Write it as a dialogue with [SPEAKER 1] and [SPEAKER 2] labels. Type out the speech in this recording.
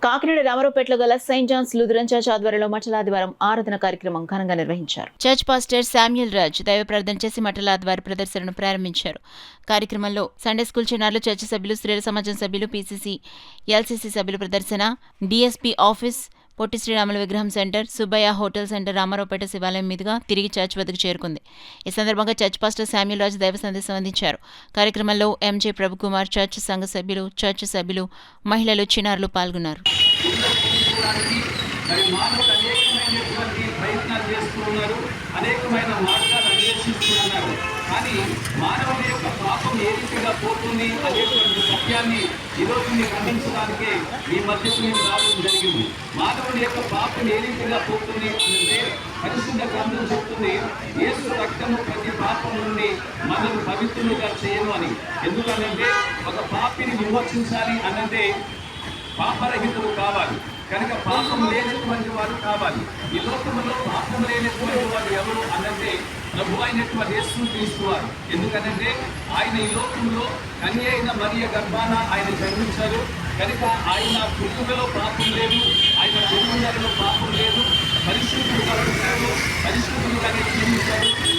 [SPEAKER 1] కాకినాడ రామారావుపేటలో గల Saint Johne's Lutheran church ఆధ్వర్యంలో మఠలాదివారం ఆరాధన కార్యక్రమం ఘనంగా నిర్వహించారు. చర్చ్ పాస్టర్ శామ్యూల్ రాజ్ దైవ ప్రార్థన చేసి మఠలాదివార ప్రదర్శనను ప్రారంభించారు. కార్యక్రమంలో సండే స్కూల్ చిన్నారులు, చర్చ్ సభ్యులు, స్త్రీల సమాజం సభ్యులు, పీసీసీ, ఎల్సీసీ సభ్యుల ప్రదర్శన, డీఎస్పీ ఆఫీస్, పొట్టి శ్రీరాములు విగ్రహం centre, Subbaiah hotel centre Ramaraopeta శివాలయం మీదుగా తిరిగి చర్చ్ వద్దకు చేరుకుంది. ఈ సందర్భంగా చర్చ్ పాస్టర్ శామ్యూల్ రాజ్ దైవ సందేశం అందించారు. కార్యక్రమంలో ఎంజే ప్రభుకుమార్, చర్చ్ సంఘ సభ్యులు, చర్చ్ సభ్యులు, మహిళలు, చిన్నారులు పాల్గొన్నారు.
[SPEAKER 2] కానీ మానవుని యొక్క పాపం ఏ రీతిగా పోతుంది అనేటువంటి సత్యాన్ని ఈరోజు మీకు అందించడానికే ఈ మధ్యకు నేను రావడం జరిగింది. మానవుని యొక్క పాపం ఏ రీతిగా పోతుంది అంటే పరిశుద్ధ గ్రంథం చెప్తుంది, యేసు రక్తము ప్రతి పాపం నుండి మనల్ని పవిత్రులుగా చేయను అని. ఎందుకనంటే ఒక పాపిని విమోచించాలి అన్నదే పాపరహితులు కావాలి, కనుక పాపం లేనటువంటి వారు కావాలి. ఈ లోకంలో పాపం లేనటువంటి వారు ఎవరు అనంటే ప్రభు అయినటువంటి యేసుక్రీస్తు వారు. ఎందుకనంటే ఆయన ఈ లోకంలో కన్య అయిన మరియ గర్భాన ఆయన జన్మించారు, కనుక ఆయన పుట్టుకలో పాపం లేదు, ఆయన జన్మలో పాపం లేదు, పరిశుద్ధులుగా ఉంటారు, పరిశుద్ధులుగానే జీవించారు.